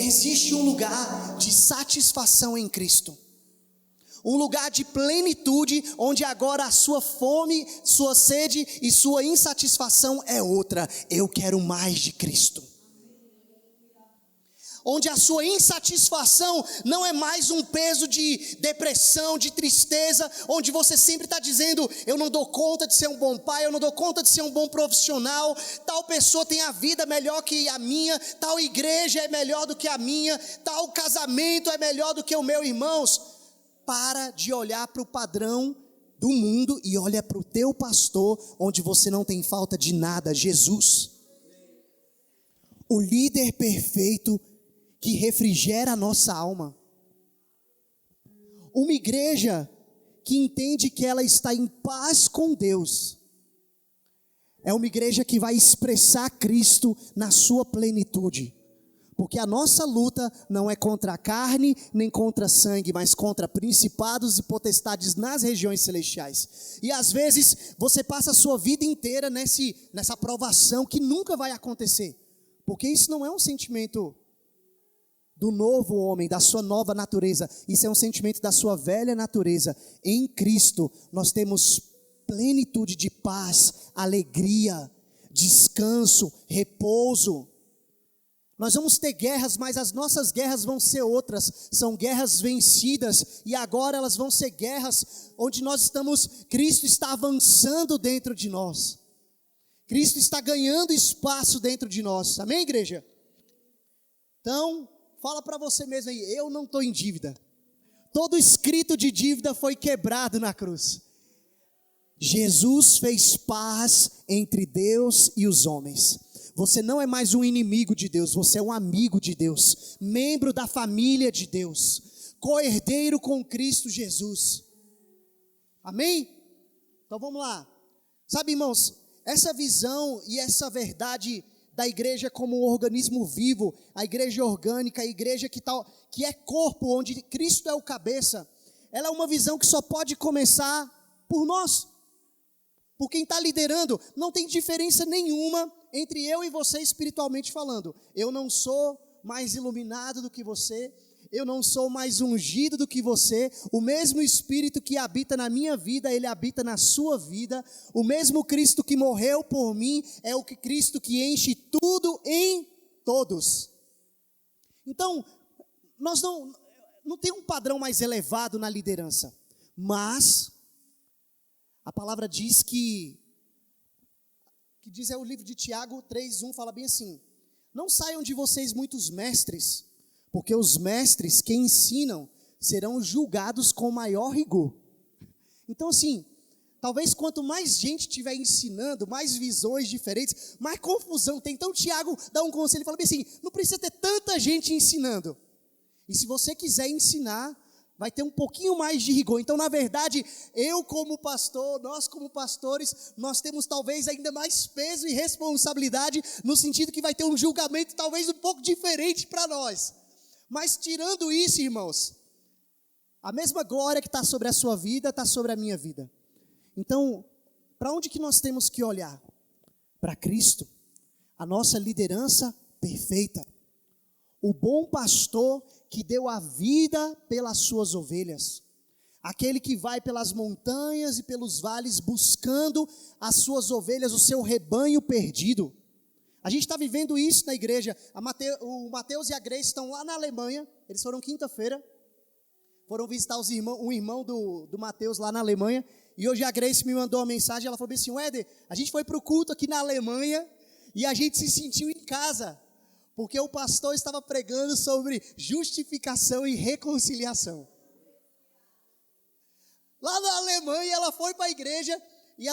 existe um lugar de satisfação em Cristo. Um lugar de plenitude, onde agora a sua fome, sua sede e sua insatisfação é outra. Eu quero mais de Cristo. Onde a sua insatisfação não é mais um peso de depressão, de tristeza, onde você sempre está dizendo, eu não dou conta de ser um bom pai, eu não dou conta de ser um bom profissional, tal pessoa tem a vida melhor que a minha, tal igreja é melhor do que a minha, tal casamento é melhor do que o meu. Irmãos, para de olhar para o padrão do mundo e olha para o teu pastor, onde você não tem falta de nada, Jesus. O líder perfeito que refrigera a nossa alma. Uma igreja que entende que ela está em paz com Deus. É uma igreja que vai expressar Cristo na sua plenitude. Porque a nossa luta não é contra a carne, nem contra sangue, mas contra principados e potestades nas regiões celestiais. E às vezes você passa a sua vida inteira nessa provação que nunca vai acontecer. Porque isso não é um sentimento do novo homem, da sua nova natureza. Isso é um sentimento da sua velha natureza. Em Cristo nós temos plenitude de paz, alegria, descanso, repouso. Nós vamos ter guerras, mas as nossas guerras vão ser outras. São guerras vencidas e agora elas vão ser guerras onde Cristo está avançando dentro de nós. Cristo está ganhando espaço dentro de nós. Amém, igreja? Então, fala para você mesmo aí, eu não estou em dívida. Todo escrito de dívida foi quebrado na cruz. Jesus fez paz entre Deus e os homens. Você não é mais um inimigo de Deus, você é um amigo de Deus, membro da família de Deus, co-herdeiro com Cristo Jesus. Amém? Então vamos lá. Sabe, irmãos, essa visão e essa verdade da igreja como um organismo vivo, a igreja orgânica, a igreja que é corpo, onde Cristo é o cabeça, ela é uma visão que só pode começar por nós, por quem está liderando. Não tem diferença nenhuma entre eu e você espiritualmente falando. Eu não sou mais iluminado do que você, eu não sou mais ungido do que você. O mesmo Espírito que habita na minha vida, ele habita na sua vida. O mesmo Cristo que morreu por mim é o Cristo que enche tudo em todos. Então, nós não tem um padrão mais elevado na liderança, mas a palavra diz é o livro de Tiago 3:1, fala bem assim: não saiam de vocês muitos mestres, porque os mestres que ensinam serão julgados com maior rigor. Então assim, talvez quanto mais gente estiver ensinando, mais visões diferentes, mais confusão tem. Então Tiago dá um conselho e fala bem assim: não precisa ter tanta gente ensinando. E se você quiser ensinar, vai ter um pouquinho mais de rigor. Então, na verdade, eu como pastor, nós como pastores, nós temos talvez ainda mais peso e responsabilidade, no sentido que vai ter um julgamento talvez um pouco diferente para nós. Mas tirando isso, irmãos, a mesma glória que está sobre a sua vida, está sobre a minha vida. Então, para onde que nós temos que olhar? Para Cristo, a nossa liderança perfeita. O bom pastor que deu a vida pelas suas ovelhas, aquele que vai pelas montanhas e pelos vales buscando as suas ovelhas, o seu rebanho perdido. A gente está vivendo isso na igreja. O Mateus e a Grace estão lá na Alemanha, eles foram quinta-feira, foram visitar um irmão do Mateus lá na Alemanha, e hoje a Grace me mandou uma mensagem, ela falou assim: Éder, a gente foi para o culto aqui na Alemanha, e a gente se sentiu em casa, porque o pastor estava pregando sobre justificação e reconciliação. Lá na Alemanha, ela foi para a igreja e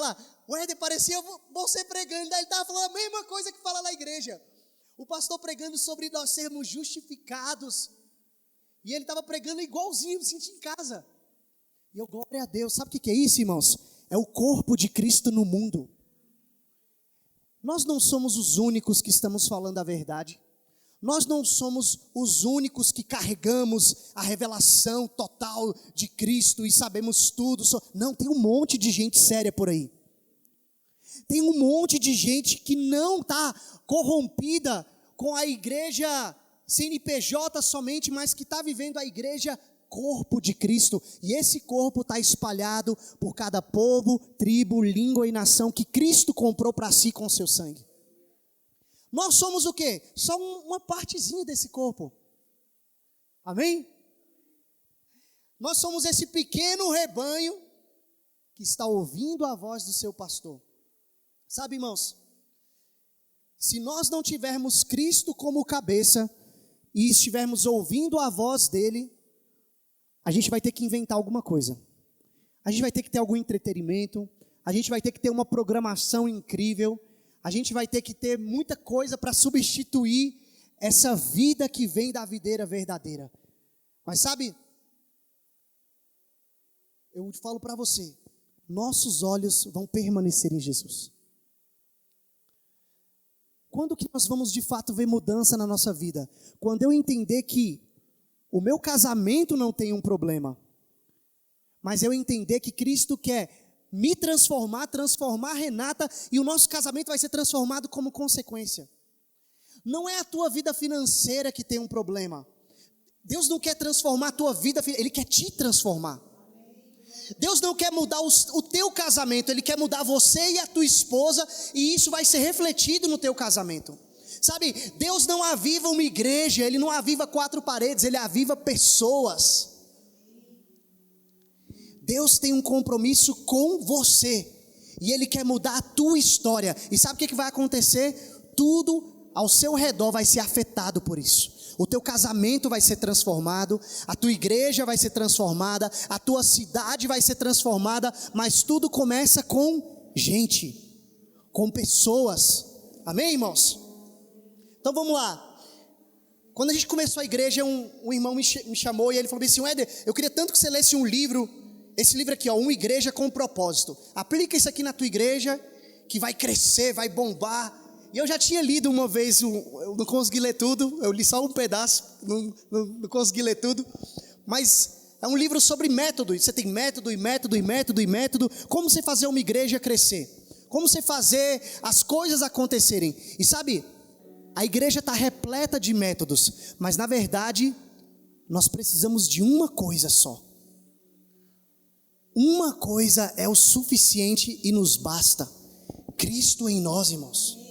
o Éder parecia você pregando, daí ele estava falando a mesma coisa que fala na igreja. O pastor pregando sobre nós sermos justificados, e ele estava pregando igualzinho, me senti em casa. E eu, glória a Deus. Sabe o que é isso, irmãos? É o corpo de Cristo no mundo. Nós não somos os únicos que estamos falando a verdade. Nós não somos os únicos que carregamos a revelação total de Cristo e sabemos tudo. Não, tem um monte de gente séria por aí. Tem um monte de gente que não está corrompida com a igreja CNPJ somente, mas que está vivendo a igreja corpo de Cristo, e esse corpo está espalhado por cada povo, tribo, língua e nação que Cristo comprou para si com seu sangue. Nós somos o quê? Só uma partezinha desse corpo. Amém? Nós somos esse pequeno rebanho que está ouvindo a voz do seu pastor. Sabe, irmãos, se nós não tivermos Cristo como cabeça e estivermos ouvindo a voz dele, a gente vai ter que inventar alguma coisa. A gente vai ter que ter algum entretenimento, a gente vai ter que ter uma programação incrível, a gente vai ter que ter muita coisa para substituir essa vida que vem da videira verdadeira. Mas sabe, eu falo para você, nossos olhos vão permanecer em Jesus. Quando que nós vamos de fato ver mudança na nossa vida? Quando eu entender que o meu casamento não tem um problema, mas eu entender que Cristo quer me transformar a Renata, e o nosso casamento vai ser transformado como consequência. Não é a tua vida financeira que tem um problema. Deus não quer transformar a tua vida, Ele quer te transformar. Deus não quer mudar o teu casamento, Ele quer mudar você e a tua esposa, e isso vai ser refletido no teu casamento. Sabe, Deus não aviva uma igreja, Ele não aviva 4 paredes, Ele aviva pessoas. Deus tem um compromisso com você, e Ele quer mudar a tua história. E sabe o que vai acontecer? Tudo ao seu redor vai ser afetado por isso. O teu casamento vai ser transformado, a tua igreja vai ser transformada, a tua cidade vai ser transformada, mas tudo começa com gente, com pessoas. Amém, irmãos? Então vamos lá. Quando a gente começou a igreja, um irmão me chamou e ele falou assim: Éder, eu queria tanto que você lesse um livro, esse livro aqui, Uma Igreja com Propósito. Aplica isso aqui na tua igreja, que vai crescer, vai bombar. E eu já tinha lido uma vez, eu não consegui ler tudo, eu li só um pedaço, não consegui ler tudo, mas é um livro sobre método. Você tem método, como você fazer uma igreja crescer, como você fazer as coisas acontecerem. E sabe, a igreja está repleta de métodos, mas na verdade, nós precisamos de uma coisa só. Uma coisa é o suficiente e nos basta: Cristo em nós, irmãos.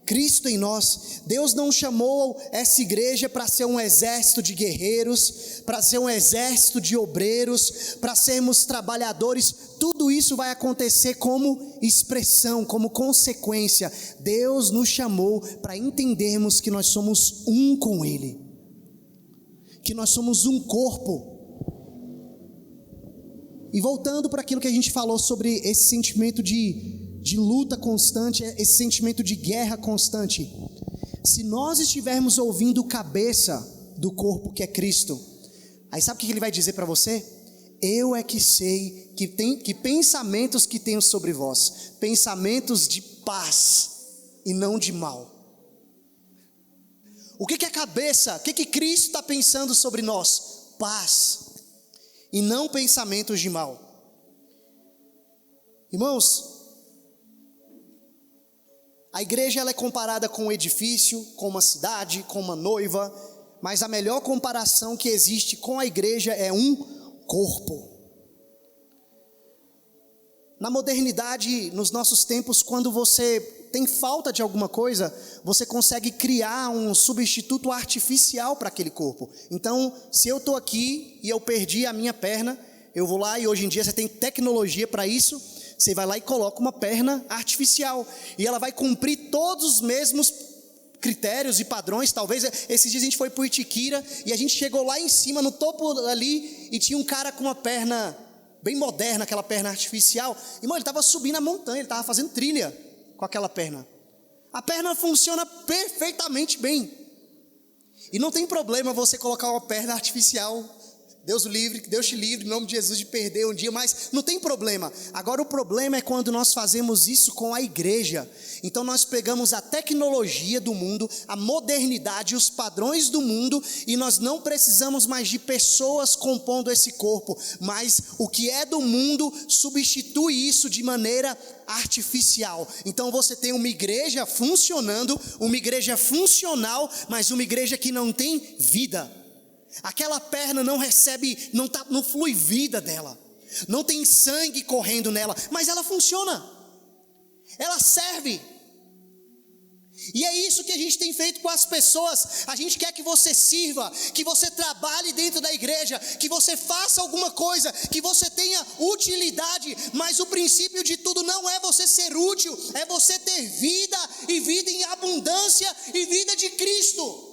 Cristo em nós. Deus não chamou essa igreja para ser um exército de guerreiros, para ser um exército de obreiros, para sermos trabalhadores. Tudo isso vai acontecer como expressão, como consequência. Deus nos chamou para entendermos que nós somos um com Ele, que nós somos um corpo. E voltando para aquilo que a gente falou sobre esse sentimento de luta constante, esse sentimento de guerra constante. Se nós estivermos ouvindo o cabeça do corpo, que é Cristo, aí sabe o que ele vai dizer para você? Eu é que sei que pensamentos que tenho sobre vós, pensamentos de paz e não de mal. O que é a cabeça? O que Cristo está pensando sobre nós? Paz e não pensamentos de mal. Irmãos, a igreja ela é comparada com um edifício, com uma cidade, com uma noiva, mas a melhor comparação que existe com a igreja é um corpo. Na modernidade, nos nossos tempos, quando você tem falta de alguma coisa, você consegue criar um substituto artificial para aquele corpo. Então, se eu estou aqui e eu perdi a minha perna, eu vou lá, e hoje em dia você tem tecnologia para isso. Você vai lá e coloca uma perna artificial, e ela vai cumprir todos os mesmos critérios e padrões. Talvez, esses dias a gente foi para o Itiquira, e a gente chegou lá em cima, no topo ali, e tinha um cara com uma perna bem moderna, aquela perna artificial. Irmão, ele estava subindo a montanha, ele estava fazendo trilha com aquela perna. A perna funciona perfeitamente bem, e não tem problema você colocar uma perna artificial Deus te livre, em nome de Jesus, de perder um dia, mas não tem problema. Agora o problema é quando nós fazemos isso com a igreja. Então nós pegamos a tecnologia do mundo, a modernidade, os padrões do mundo, e nós não precisamos mais de pessoas compondo esse corpo, mas o que é do mundo substitui isso de maneira artificial. Então você tem uma igreja funcionando, uma igreja funcional, mas uma igreja que não tem vida. Aquela perna não recebe, não flui vida dela, não tem sangue correndo nela, mas ela funciona, ela serve. E é isso que a gente tem feito com as pessoas. A gente quer que você sirva, que você trabalhe dentro da igreja, que você faça alguma coisa, que você tenha utilidade, mas o princípio de tudo não é você ser útil, é você ter vida, e vida em abundância, e vida de Cristo.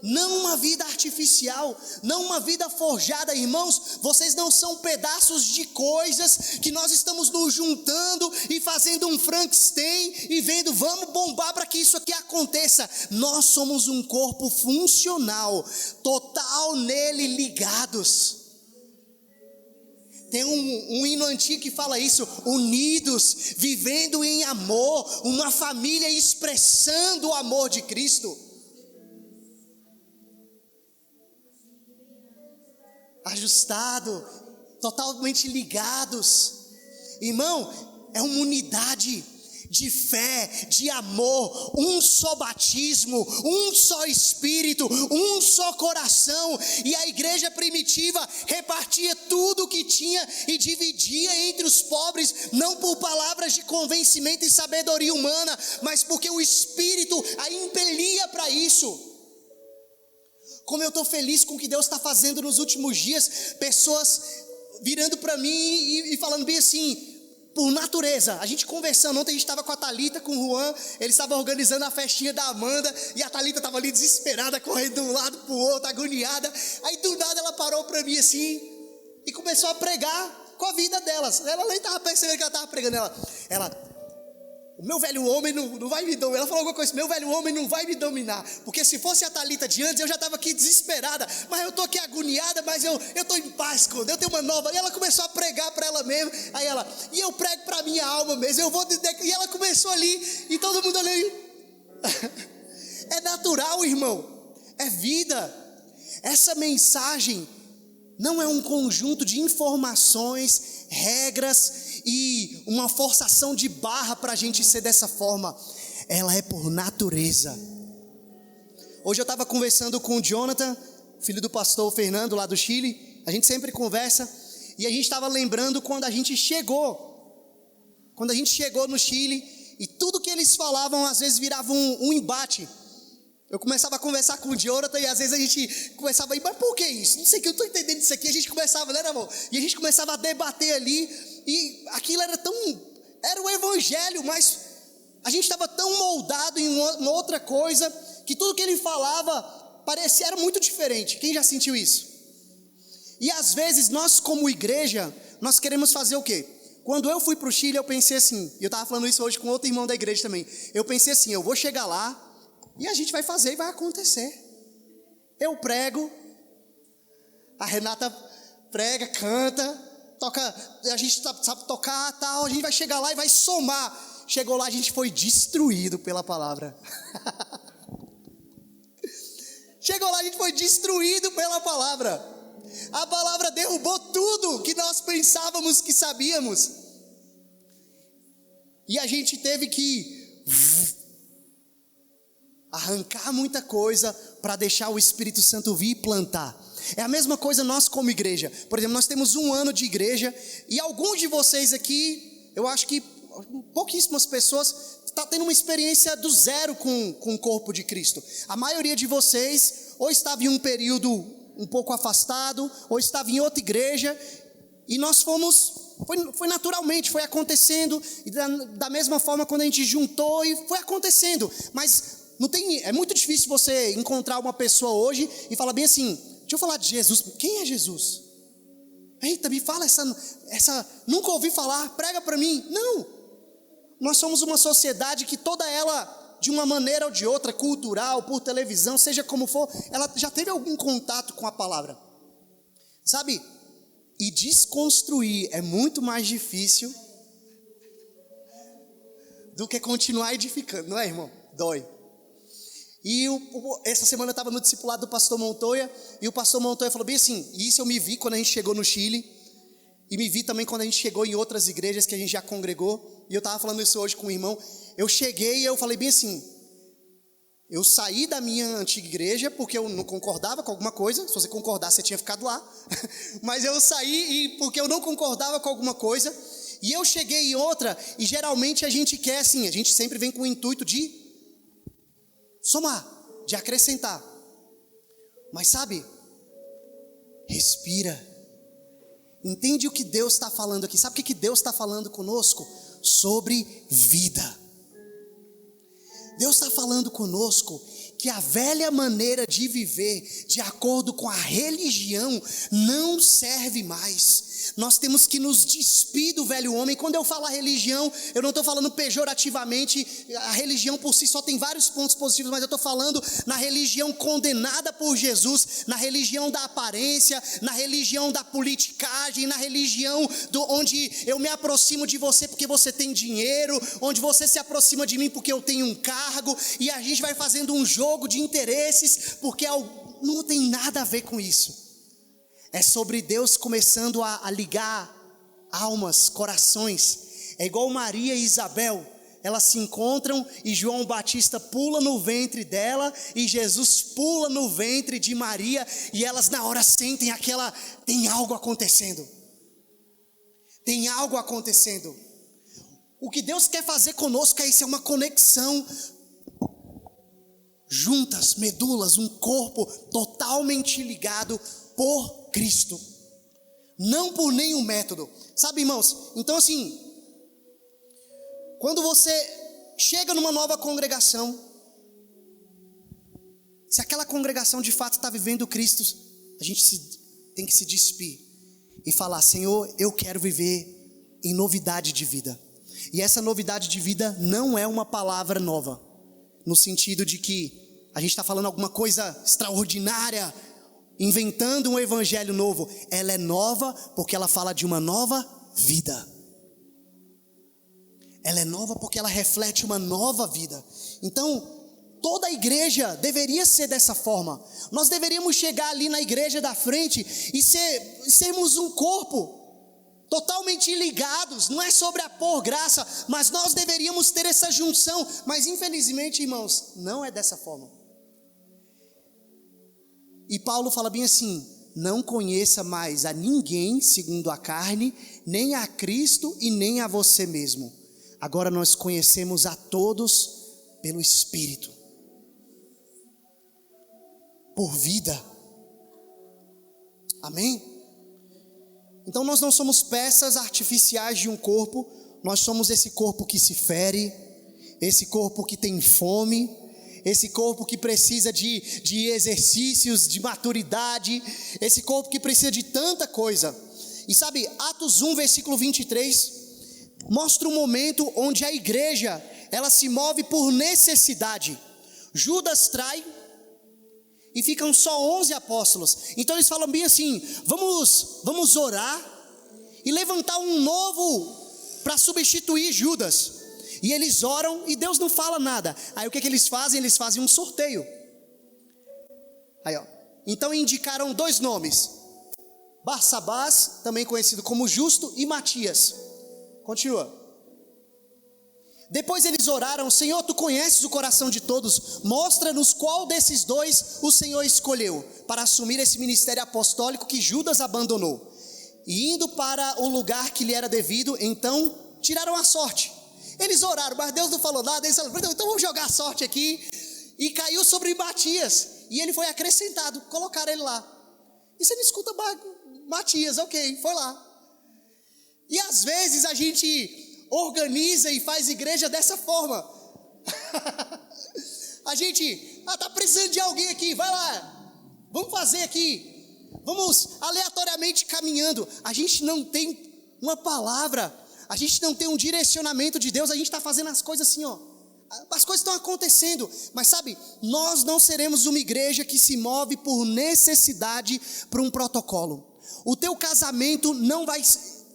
Não uma vida artificial, não uma vida forjada, irmãos. Vocês não são pedaços de coisas que nós estamos nos juntando e fazendo um Frankenstein e vendo, vamos bombar para que isso aqui aconteça. Nós somos um corpo funcional, total nele ligados. Tem um hino antigo que fala isso: unidos, vivendo em amor, uma família expressando o amor de Cristo. Ajustado, totalmente ligados. Irmão, é uma unidade de fé, de amor, um só batismo, um só Espírito, um só coração. E a igreja primitiva repartia tudo o que tinha e dividia entre os pobres, não por palavras de convencimento e sabedoria humana, mas porque o Espírito a impelia para isso. Como eu estou feliz com o que Deus está fazendo nos últimos dias, pessoas virando para mim e falando bem assim, por natureza, a gente conversando. Ontem a gente estava com a Thalita, com o Juan, eles estavam organizando a festinha da Amanda, e a Thalita estava ali desesperada, correndo de um lado para o outro, agoniada. Aí do nada ela parou para mim assim, e começou a pregar com a vida delas. Ela nem estava percebendo que ela estava pregando. Ela, o meu velho homem não vai me dominar. Ela falou alguma coisa: meu velho homem não vai me dominar. Porque se fosse a Thalita de antes, eu já estava aqui desesperada. Mas eu estou aqui agoniada, mas eu estou em paz com Deus, eu tenho uma nova. E ela começou a pregar para ela mesma. Aí ela, e eu prego para a minha alma mesmo. E ela começou ali, e todo mundo ali. É natural, irmão. É vida. Essa mensagem não é um conjunto de informações, regras e uma forçação de barra para a gente ser dessa forma. Ela é por natureza. Hoje eu estava conversando com o Jonathan, filho do pastor Fernando lá do Chile. A gente sempre conversa, e a gente estava lembrando quando a gente chegou no Chile, e tudo que eles falavam às vezes virava um embate. Eu começava a conversar com o Jonathan, e às vezes a gente começava a ir, mas por que isso? Não sei o que, eu estou entendendo isso aqui. A gente começava, né, amor? E a gente começava a debater ali, e aquilo era o evangelho, mas a gente estava tão moldado em uma outra coisa, que tudo que ele falava era muito diferente. Quem já sentiu isso? E às vezes nós, como igreja, nós queremos fazer o quê? Quando eu fui para o Chile, eu pensei assim, e eu estava falando isso hoje com outro irmão da igreja também. Eu pensei assim, eu vou chegar lá, e a gente vai fazer e vai acontecer. Eu prego, a Renata prega, canta, toca, a gente sabe tocar, tal, a gente vai chegar lá e vai somar. Chegou lá, a gente foi destruído pela palavra. Chegou lá, a gente foi destruído pela palavra. A palavra derrubou tudo que nós pensávamos que sabíamos. E a gente teve que arrancar muita coisa para deixar o Espírito Santo vir e plantar. É a mesma coisa nós como igreja. Por exemplo, nós temos 1 ano de igreja, e alguns de vocês aqui, eu acho que pouquíssimas pessoas estão tendo uma experiência do zero com o corpo de Cristo. A maioria de vocês ou estava em um período um pouco afastado, ou estava em outra igreja, e nós foi naturalmente, foi acontecendo, e da mesma forma quando a gente juntou, e foi acontecendo. Mas é muito difícil você encontrar uma pessoa hoje e falar bem assim, deixa eu falar de Jesus. Quem é Jesus? Eita, me fala essa nunca ouvi falar, prega para mim. Não, nós somos uma sociedade que toda ela, de uma maneira ou de outra, cultural, por televisão, seja como for, ela já teve algum contato com a palavra. Sabe? E desconstruir é muito mais difícil do que continuar edificando, não é, irmão? Dói. E essa semana eu estava no discipulado do pastor Montoya, e o pastor Montoya falou bem assim, e isso eu me vi quando a gente chegou no Chile, e me vi também quando a gente chegou em outras igrejas que a gente já congregou, e eu estava falando isso hoje com o irmão. Eu cheguei e eu falei bem assim, eu saí da minha antiga igreja porque eu não concordava com alguma coisa. Se você concordasse, você tinha ficado lá. Mas eu saí porque eu não concordava com alguma coisa, e eu cheguei em outra. E geralmente a gente quer assim, a gente sempre vem com o intuito de somar, de acrescentar. Mas sabe, respira, entende o que Deus está falando aqui. Sabe o que Deus está falando conosco? Sobre vida. Deus está falando conosco que a velha maneira de viver, de acordo com a religião, não serve mais. Nós temos que nos despir do velho homem. Quando eu falo a religião, eu não estou falando pejorativamente. A religião por si só tem vários pontos positivos, mas eu estou falando na religião condenada por Jesus, na religião da aparência, na religião da politicagem, na religião onde eu me aproximo de você porque você tem dinheiro, onde você se aproxima de mim porque eu tenho um cargo, e a gente vai fazendo um jogo de interesses, porque não tem nada a ver com isso. É sobre Deus começando a ligar almas, corações. É igual Maria e Isabel, elas se encontram e João Batista pula no ventre dela e Jesus pula no ventre de Maria, e elas na hora sentem tem algo acontecendo. Tem algo acontecendo. O que Deus quer fazer conosco é isso, é uma conexão. Juntas, medulas, um corpo totalmente ligado por Cristo, não por nenhum método. Sabe, irmãos, então assim, quando você chega numa nova congregação, se aquela congregação de fato está vivendo Cristo, a gente tem que se despir e falar: Senhor, eu quero viver em novidade de vida. E essa novidade de vida não é uma palavra nova, no sentido de que a gente está falando alguma coisa extraordinária, inventando um evangelho novo. Ela é nova porque ela fala de uma nova vida. Ela é nova porque ela reflete uma nova vida. Então, toda a igreja deveria ser dessa forma. Nós deveríamos chegar ali na igreja da frente e sermos um corpo totalmente ligados. Não é sobre a por graça, mas nós deveríamos ter essa junção. Mas infelizmente, irmãos, não é dessa forma. E Paulo fala bem assim: não conheça mais a ninguém segundo a carne, nem a Cristo e nem a você mesmo. Agora nós conhecemos a todos pelo Espírito, por vida. Amém? Então nós não somos peças artificiais de um corpo. Nós somos esse corpo que se fere, esse corpo que tem fome, esse corpo que precisa de exercícios, de maturidade, esse corpo que precisa de tanta coisa. E sabe, Atos 1, versículo 23, mostra um momento onde a igreja, ela se move por necessidade. Judas trai e ficam só 11 apóstolos. Então eles falam bem assim: vamos orar e levantar um novo para substituir Judas. E eles oram e Deus não fala nada. Aí o que eles fazem? Eles fazem um sorteio. Aí, ó. Então indicaram 2 nomes: Barsabás, também conhecido como Justo, e Matias. Continua. Depois eles oraram: Senhor, tu conheces o coração de todos, mostra-nos qual desses 2 o Senhor escolheu para assumir esse ministério apostólico que Judas abandonou. E indo para o lugar que lhe era devido, então tiraram a sorte. Eles oraram, mas Deus não falou nada. Eles falaram: então vamos jogar a sorte aqui. E caiu sobre Matias, e ele foi acrescentado, colocaram ele lá. E você me escuta: Matias, ok, foi lá. E às vezes a gente organiza e faz igreja dessa forma. A gente, tá precisando de alguém aqui, vai lá, vamos fazer aqui, vamos aleatoriamente caminhando. A gente não tem uma palavra, a gente não tem um direcionamento de Deus, a gente está fazendo as coisas assim, ó. As coisas estão acontecendo, mas sabe, nós não seremos uma igreja que se move por necessidade, por um protocolo. O teu casamento não vai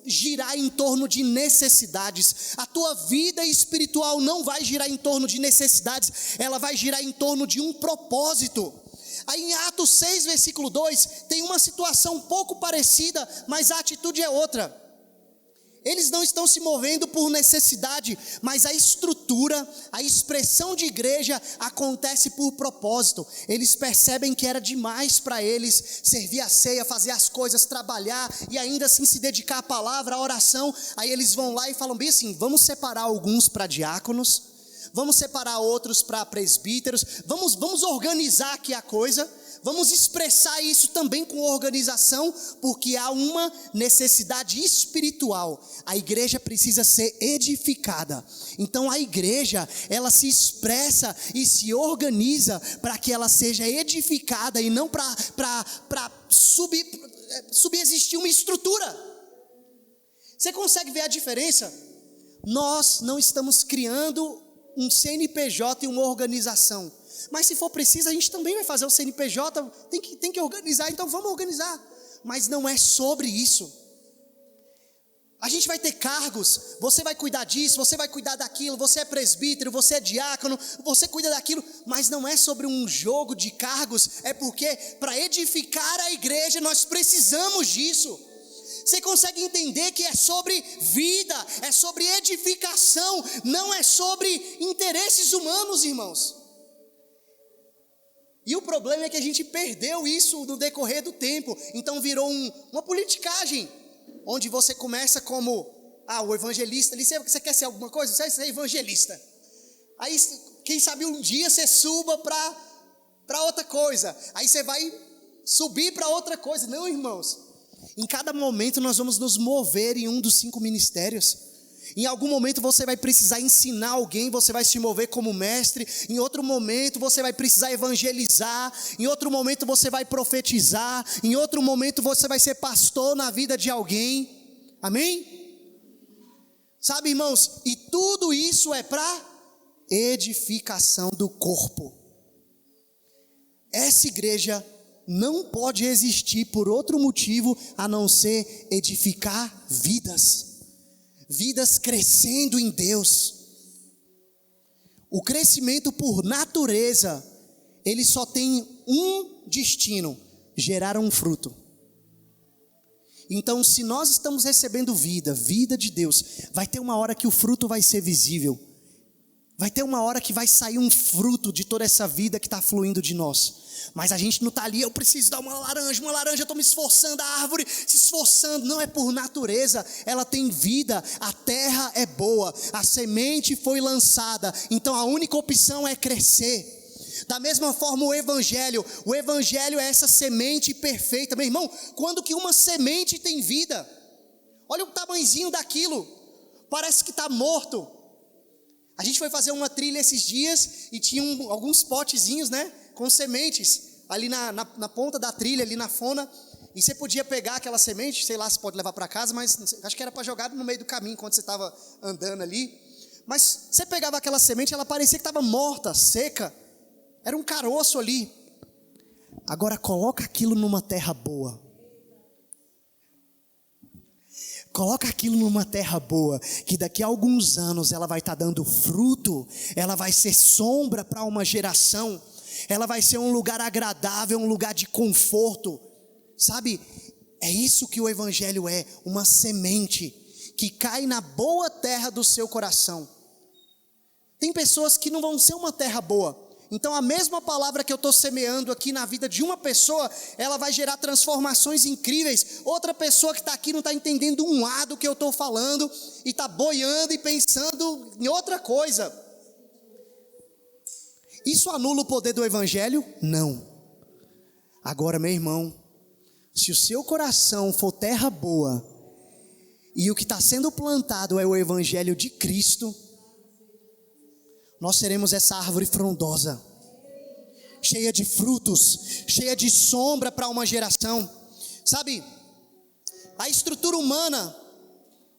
girar em torno de necessidades. A tua vida espiritual não vai girar em torno de necessidades. Ela vai girar em torno de um propósito. Aí em Atos 6, versículo 2, tem uma situação um pouco parecida, mas a atitude é outra. Eles não estão se movendo por necessidade, mas a estrutura, a expressão de igreja acontece por propósito. Eles percebem que era demais para eles servir a ceia, fazer as coisas, trabalhar e ainda assim se dedicar à palavra, à oração. Aí eles vão lá e falam bem assim: vamos separar alguns para diáconos, vamos separar outros para presbíteros, vamos organizar aqui a coisa. Vamos expressar isso também com organização, porque há uma necessidade espiritual. A igreja precisa ser edificada. Então a igreja, ela se expressa e se organiza para que ela seja edificada e não para subexistir uma estrutura. Você consegue ver a diferença? Nós não estamos criando um CNPJ e uma organização. Mas se for preciso, a gente também vai fazer o CNPJ, tem que organizar, então vamos organizar. Mas não é sobre isso. A gente vai ter cargos, você vai cuidar disso, você vai cuidar daquilo, você é presbítero, você é diácono, você cuida daquilo, mas não é sobre um jogo de cargos, é porque para edificar a igreja nós precisamos disso. Você consegue entender que é sobre vida, é sobre edificação, não é sobre interesses humanos, irmãos. E o problema é que a gente perdeu isso no decorrer do tempo. Então virou uma politicagem, onde você começa como o evangelista. Ali você quer ser alguma coisa? Você quer ser evangelista. Aí quem sabe um dia você suba para outra coisa. Aí você vai subir para outra coisa. Não, irmãos. Em cada momento nós vamos nos mover em um dos 5 ministérios. Em algum momento você vai precisar ensinar alguém, você vai se mover como mestre. Em outro momento você vai precisar evangelizar. Em outro momento você vai profetizar. Em outro momento você vai ser pastor na vida de alguém. Amém? Sabe, irmãos, e tudo isso é para edificação do corpo. Essa igreja não pode existir por outro motivo a não ser edificar vidas. Vidas crescendo em Deus. O crescimento por natureza, ele só tem um destino: gerar um fruto. Então, se nós estamos recebendo vida de Deus, vai ter uma hora que o fruto vai ser visível. Vai ter uma hora que vai sair um fruto de toda essa vida que está fluindo de nós. Mas a gente não está ali, eu preciso dar uma laranja, eu estou me esforçando, a árvore se esforçando. Não, é por natureza, ela tem vida, a terra é boa, a semente foi lançada, então a única opção é crescer. Da mesma forma o evangelho é essa semente perfeita. Meu irmão, quando que uma semente tem vida? Olha o tamanhozinho daquilo, parece que está morto. A gente foi fazer uma trilha esses dias e tinha alguns potezinhos, né, com sementes ali na ponta da trilha, ali na fona. E você podia pegar aquela semente, sei lá se pode levar para casa, mas acho que era para jogar no meio do caminho quando você estava andando ali. Mas você pegava aquela semente, ela parecia que estava morta, seca. Era um caroço ali. Agora coloca aquilo numa terra boa. Coloca aquilo numa terra boa, que daqui a alguns anos ela vai estar dando fruto, ela vai ser sombra para uma geração, ela vai ser um lugar agradável, um lugar de conforto. Sabe, é isso que o evangelho é, uma semente que cai na boa terra do seu coração. Tem pessoas que não vão ser uma terra boa. Então a mesma palavra que eu estou semeando aqui na vida de uma pessoa, ela vai gerar transformações incríveis. Outra pessoa que está aqui não está entendendo um A do que eu estou falando, e está boiando e pensando em outra coisa. Isso anula o poder do evangelho? Não. Agora, meu irmão, se o seu coração for terra boa, e o que está sendo plantado é o evangelho de Cristo, nós seremos essa árvore frondosa, cheia de frutos, cheia de sombra para uma geração. Sabe, a estrutura humana,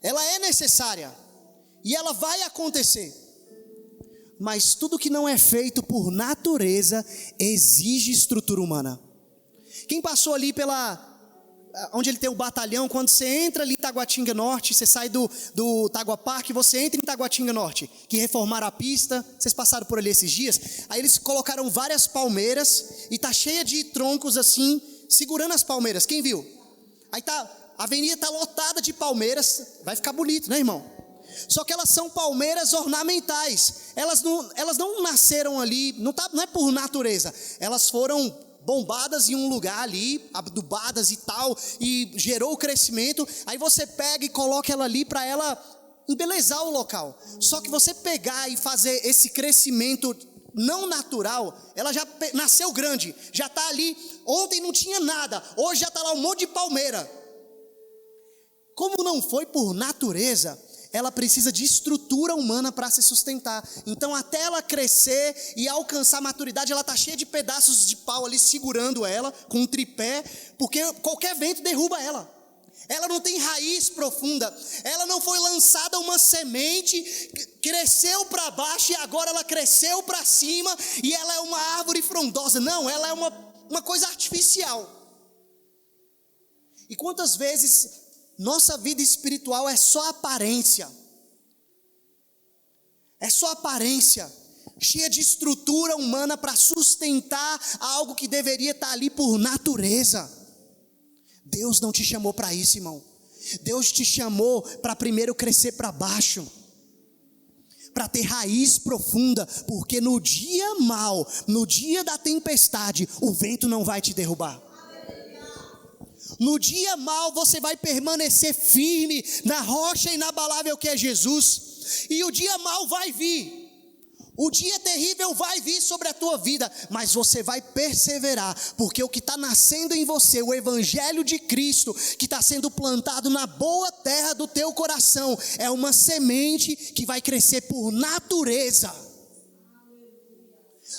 ela é necessária, e ela vai acontecer, mas tudo que não é feito por natureza, exige estrutura humana. Quem passou ali onde ele tem o batalhão, quando você entra ali em Taguatinga Norte, você sai do Tagua Park, você entra em Taguatinga Norte, que reformaram a pista, vocês passaram por ali esses dias, aí eles colocaram várias palmeiras, e tá cheia de troncos assim, segurando as palmeiras, quem viu? Aí a avenida tá lotada de palmeiras, vai ficar bonito, né, irmão? Só que elas são palmeiras ornamentais, elas não nasceram ali, não é por natureza, elas foram bombadas em um lugar ali, adubadas e tal, e gerou o crescimento, aí você pega e coloca ela ali para ela embelezar o local. Só que você pegar e fazer esse crescimento não natural, ela já nasceu grande, já está ali, ontem não tinha nada, hoje já está lá um monte de palmeira. Como não foi por natureza, ela precisa de estrutura humana para se sustentar. Então até ela crescer e alcançar a maturidade, ela está cheia de pedaços de pau ali segurando ela, com um tripé, porque qualquer vento derruba ela. Ela não tem raiz profunda, ela não foi lançada uma semente, cresceu para baixo e agora ela cresceu para cima e ela é uma árvore frondosa. Não, ela é uma coisa artificial. E quantas vezes nossa vida espiritual é só aparência, cheia de estrutura humana para sustentar algo que deveria estar ali por natureza. Deus não te chamou para isso, irmão. Deus te chamou para primeiro crescer para baixo, para ter raiz profunda, porque no dia mau, no dia da tempestade, o vento não vai te derrubar. No dia mau você vai permanecer firme na rocha inabalável que é Jesus, e o dia mau vai vir, o dia terrível vai vir sobre a tua vida, mas você vai perseverar, porque o que está nascendo em você, o evangelho de Cristo, que está sendo plantado na boa terra do teu coração, é uma semente que vai crescer por natureza.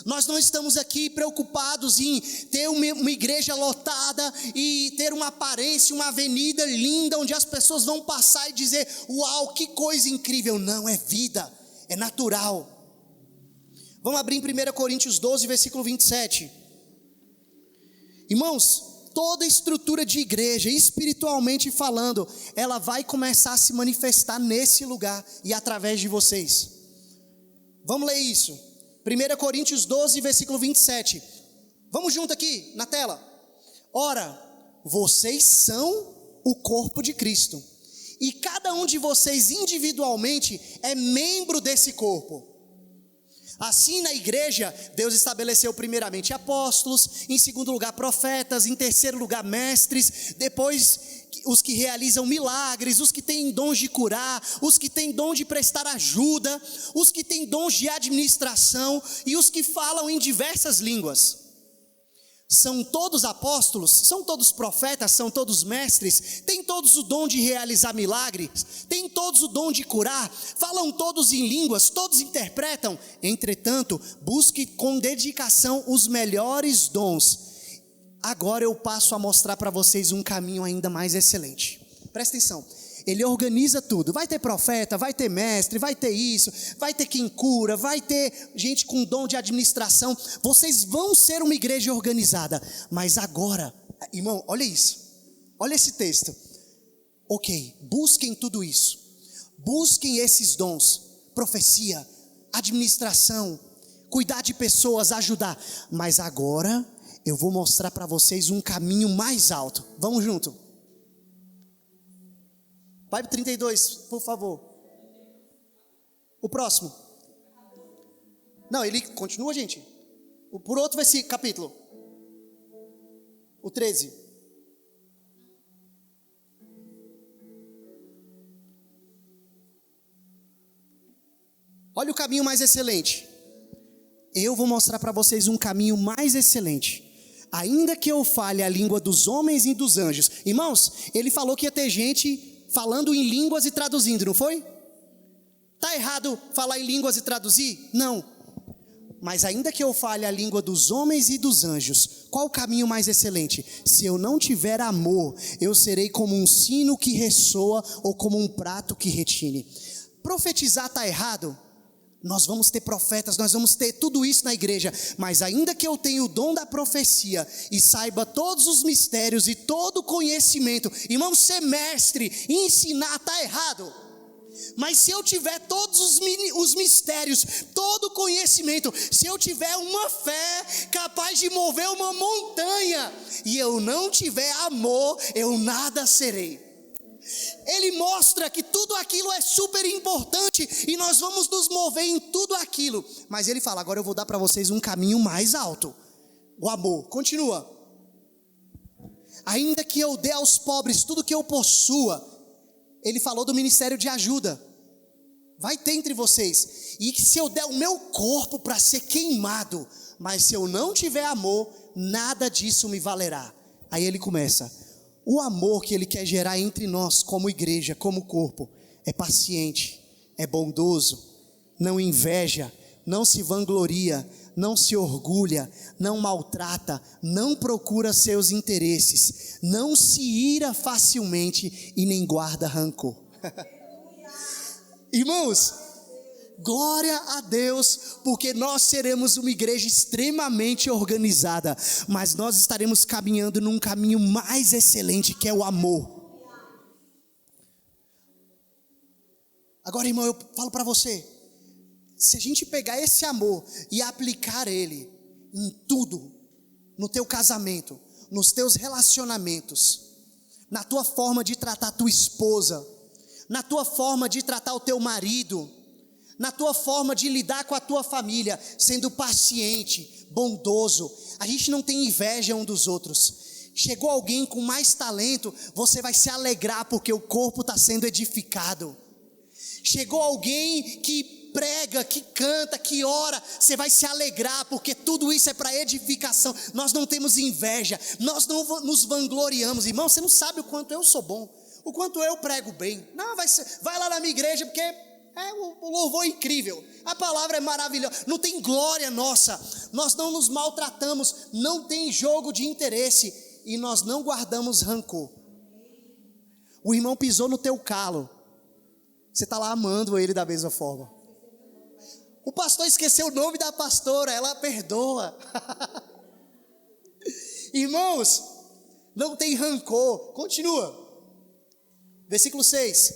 Nós não estamos aqui preocupados em ter uma igreja lotada e ter uma aparência, uma avenida linda onde as pessoas vão passar e dizer: uau, que coisa incrível. Não, é vida, é natural. Vamos abrir em 1 Coríntios 12, versículo 27. Irmãos, toda estrutura de igreja, espiritualmente falando, ela vai começar a se manifestar nesse lugar e através de vocês. Vamos ler isso. 1 Coríntios 12, versículo 27. Vamos junto aqui na tela. Ora, vocês são o corpo de Cristo, e cada um de vocês individualmente é membro desse corpo. Assim, na igreja, Deus estabeleceu primeiramente apóstolos, em segundo lugar profetas, em terceiro lugar mestres, depois os que realizam milagres, os que têm dons de curar, os que têm dom de prestar ajuda, os que têm dons de administração e os que falam em diversas línguas. São todos apóstolos? São todos profetas? São todos mestres? Têm todos o dom de realizar milagres? Têm todos o dom de curar? Falam todos em línguas? Todos interpretam? Entretanto, busque com dedicação os melhores dons. Agora eu passo a mostrar para vocês um caminho ainda mais excelente. Presta atenção. Ele organiza tudo. Vai ter profeta, vai ter mestre, vai ter isso, vai ter quem cura, vai ter gente com dom de administração. Vocês vão ser uma igreja organizada. Mas agora, irmão, olha isso. Olha esse texto. Ok, busquem tudo isso. Busquem esses dons. Profecia, administração, cuidar de pessoas, ajudar. Mas agora eu vou mostrar para vocês um caminho mais alto. Vamos junto. Vai para 32, por favor. O próximo. Não, ele continua, gente. Por outro versículo, capítulo. O 13. Olha o caminho mais excelente. Eu vou mostrar para vocês um caminho mais excelente. Ainda que eu fale a língua dos homens e dos anjos. Irmãos, ele falou que ia ter gente falando em línguas e traduzindo, não foi? Está errado falar em línguas e traduzir? Não. Mas ainda que eu fale a língua dos homens e dos anjos, qual o caminho mais excelente? Se eu não tiver amor, eu serei como um sino que ressoa ou como um prato que retine. Profetizar está errado? Nós vamos ter profetas, nós vamos ter tudo isso na igreja, mas ainda que eu tenha o dom da profecia e saiba todos os mistérios e todo o conhecimento, irmão, ser mestre e ensinar está errado. Mas se eu tiver todos os mistérios, todo o conhecimento, se eu tiver uma fé capaz de mover uma montanha, e eu não tiver amor, eu nada serei. Ele mostra que tudo aquilo é super importante e nós vamos nos mover em tudo aquilo. Mas ele fala, agora eu vou dar para vocês um caminho mais alto. O amor, continua. Ainda que eu dê aos pobres tudo que eu possua. Ele falou do ministério de ajuda. Vai ter entre vocês. E que se eu der o meu corpo para ser queimado, mas se eu não tiver amor, nada disso me valerá. Aí ele começa. O amor que ele quer gerar entre nós, como igreja, como corpo, é paciente, é bondoso, não inveja, não se vangloria, não se orgulha, não maltrata, não procura seus interesses, não se ira facilmente e nem guarda rancor. Irmãos, glória a Deus, porque nós seremos uma igreja extremamente organizada, mas nós estaremos caminhando num caminho mais excelente, que é o amor. Agora, irmão, eu falo para você, se a gente pegar esse amor e aplicar ele em tudo, no teu casamento, nos teus relacionamentos, na tua forma de tratar a tua esposa, na tua forma de tratar o teu marido, na tua forma de lidar com a tua família, sendo paciente, bondoso, a gente não tem inveja um dos outros. Chegou alguém com mais talento, você vai se alegrar porque o corpo está sendo edificado. Chegou alguém que prega, que canta, que ora, você vai se alegrar porque tudo isso é para edificação. Nós não temos inveja, nós não nos vangloriamos. Irmão, você não sabe o quanto eu sou bom, o quanto eu prego bem. Não, vai lá na minha igreja porque o louvor é incrível, a palavra é maravilhosa, não tem glória nossa, nós não nos maltratamos, não tem jogo de interesse e nós não guardamos rancor. O irmão pisou no teu calo, você está lá amando ele da mesma forma. O pastor esqueceu o nome da pastora, ela perdoa. Irmãos, não tem rancor. Continua, versículo 6.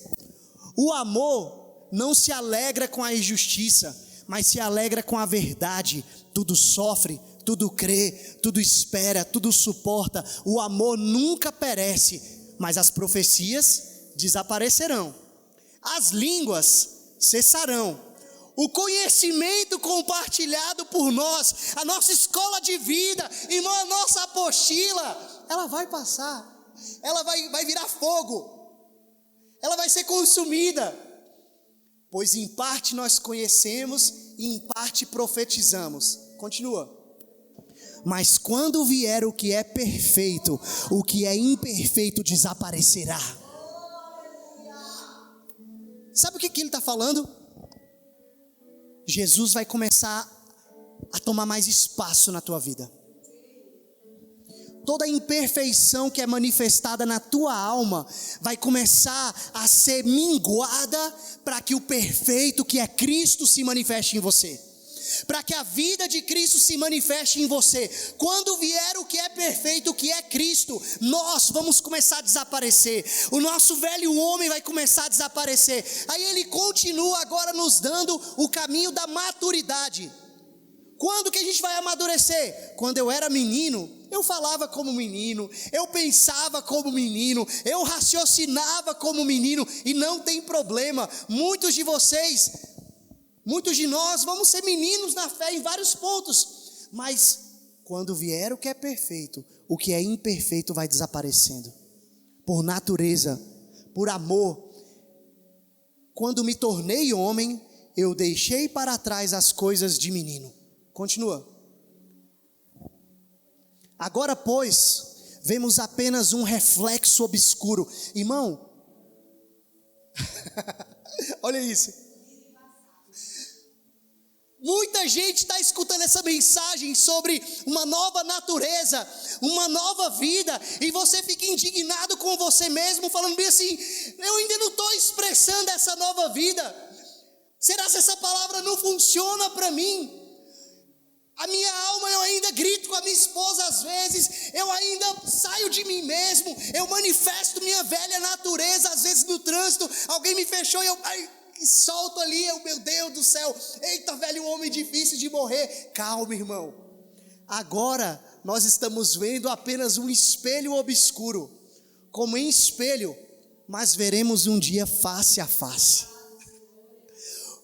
O amor não se alegra com a injustiça, mas se alegra com a verdade. Tudo sofre, tudo crê, tudo espera, tudo suporta. O amor nunca perece, mas as profecias desaparecerão, as línguas cessarão, o conhecimento compartilhado por nós, a nossa escola de vida, irmão, a nossa apostila, ela vai passar, ela vai virar fogo, ela vai ser consumida. Pois em parte nós conhecemos e em parte profetizamos. Continua. Mas quando vier o que é perfeito, o que é imperfeito desaparecerá. Sabe o que ele está falando? Jesus vai começar a tomar mais espaço na tua vida. Toda a imperfeição que é manifestada na tua alma vai começar a ser minguada para que o perfeito que é Cristo se manifeste em você. Para que a vida de Cristo se manifeste em você. Quando vier o que é perfeito, o que é Cristo, nós vamos começar a desaparecer. O nosso velho homem vai começar a desaparecer. Aí ele continua agora nos dando o caminho da maturidade. Quando que a gente vai amadurecer? Quando eu era menino, eu falava como menino, eu pensava como menino, eu raciocinava como menino, e não tem problema. Muitos de vocês, muitos de nós vamos ser meninos na fé em vários pontos, mas quando vier o que é perfeito, o que é imperfeito vai desaparecendo, por natureza, por amor. Quando me tornei homem, eu deixei para trás as coisas de menino. Continua. Agora, pois, vemos apenas um reflexo obscuro. Irmão, olha isso. Muita gente está escutando essa mensagem sobre uma nova natureza, uma nova vida, e você fica indignado com você mesmo, falando bem assim, eu ainda não estou expressando essa nova vida. Será que essa palavra não funciona para mim? A minha alma, eu ainda grito com a minha esposa às vezes, eu ainda saio de mim mesmo, eu manifesto minha velha natureza, às vezes no trânsito, alguém me fechou e eu solto ali, meu Deus do céu, eita velho homem difícil de morrer. Calma, irmão, agora nós estamos vendo apenas um espelho obscuro, como em espelho, mas veremos um dia face a face.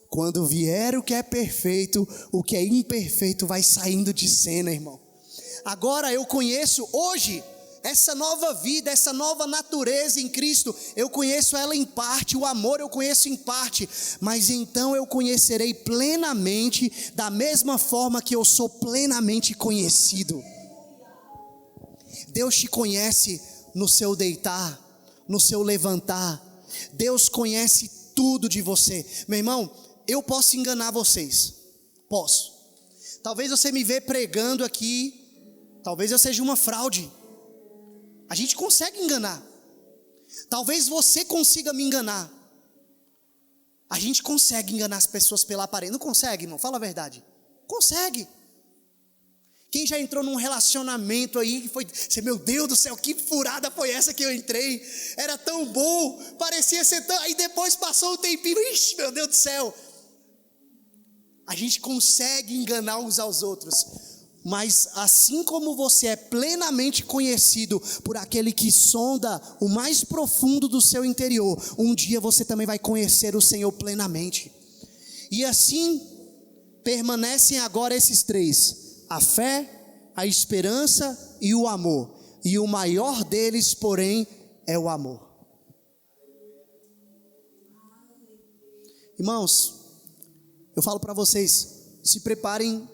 Quando vier o que é perfeito, o que é imperfeito vai saindo de cena, irmão. Agora eu conheço hoje essa nova vida, essa nova natureza em Cristo. Eu conheço ela em parte, o amor eu conheço em parte. Mas então eu conhecerei plenamente, da mesma forma que eu sou plenamente conhecido. Deus te conhece no seu deitar, no seu levantar. Deus conhece tudo de você. Meu irmão, eu posso enganar vocês, posso. Talvez você me vê pregando aqui, talvez eu seja uma fraude. A gente consegue enganar. Talvez você consiga me enganar. A gente consegue enganar as pessoas pela aparência. Não consegue, irmão? Fala a verdade. Consegue. Quem já entrou num relacionamento aí que foi, meu Deus do céu, que furada foi essa que eu entrei? Era tão bom, parecia ser tão... Aí depois passou um tempinho, ixi, meu Deus do céu. A gente consegue enganar uns aos outros, mas assim como você é plenamente conhecido por aquele que sonda o mais profundo do seu interior, um dia você também vai conhecer o Senhor plenamente. E assim permanecem agora esses três: a fé, a esperança e o amor. E o maior deles, porém, é o amor. Irmãos, eu falo para vocês, se preparem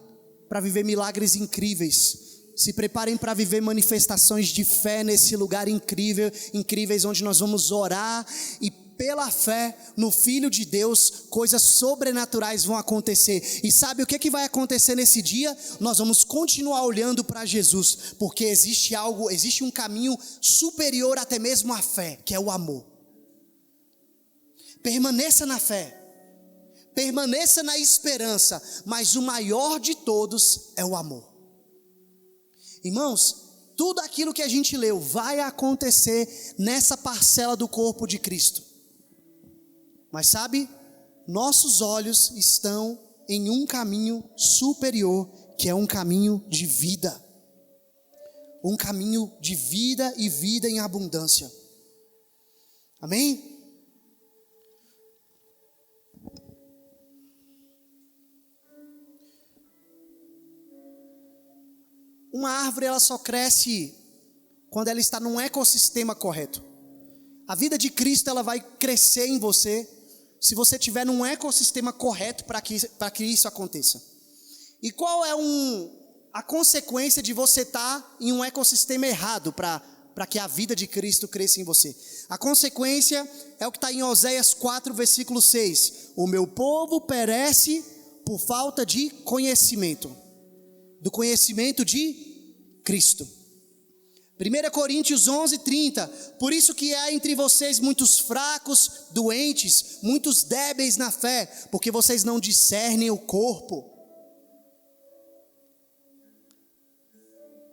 para viver milagres incríveis, se preparem para viver manifestações de fé nesse lugar incríveis, onde nós vamos orar e pela fé no Filho de Deus, coisas sobrenaturais vão acontecer. E sabe o que vai acontecer nesse dia? Nós vamos continuar olhando para Jesus, porque existe um caminho superior até mesmo à fé, que é o amor. Permaneça na fé. Permaneça na esperança, mas o maior de todos é o amor. Irmãos, tudo aquilo que a gente leu vai acontecer nessa parcela do corpo de Cristo. Mas sabe, nossos olhos estão em um caminho superior, que é um caminho de vida. Um caminho de vida e vida em abundância. Amém? Uma árvore ela só cresce quando ela está num ecossistema correto. A vida de Cristo ela vai crescer em você se você estiver num ecossistema correto para que isso aconteça. E qual é a consequência de você estar em um ecossistema errado para que a vida de Cristo cresça em você? A consequência é o que está em Oséias 4, versículo 6. O meu povo perece por falta de conhecimento. Do conhecimento de Cristo. 1 Coríntios 11, 30. Por isso que há entre vocês muitos fracos, doentes, muitos débeis na fé, porque vocês não discernem o corpo.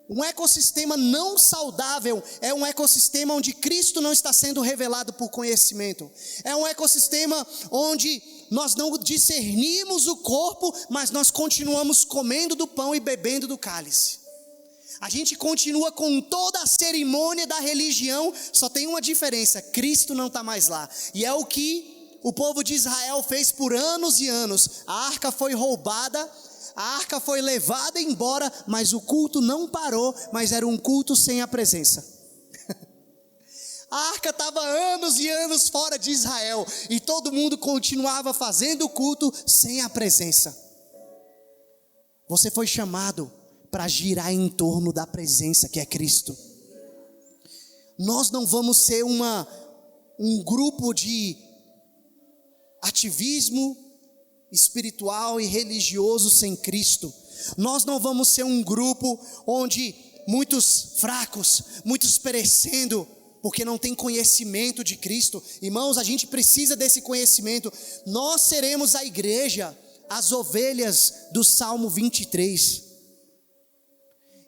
Um ecossistema não saudável é um ecossistema onde Cristo não está sendo revelado por conhecimento. É um ecossistema onde nós não discernimos o corpo, mas nós continuamos comendo do pão e bebendo do cálice. A gente continua com toda a cerimônia da religião, só tem uma diferença: Cristo não está mais lá. E é o que o povo de Israel fez por anos e anos. A arca foi roubada, a arca foi levada embora, mas o culto não parou, mas era um culto sem a presença. A arca estava anos e anos fora de Israel, e todo mundo continuava fazendo o culto sem a presença. Você foi chamado para girar em torno da presença que é Cristo. Nós não vamos ser um grupo de ativismo espiritual e religioso sem Cristo. Nós não vamos ser um grupo onde muitos fracos, muitos perecendo porque não tem conhecimento de Cristo. Irmãos, a gente precisa desse conhecimento. Nós seremos a igreja, as ovelhas do Salmo 23.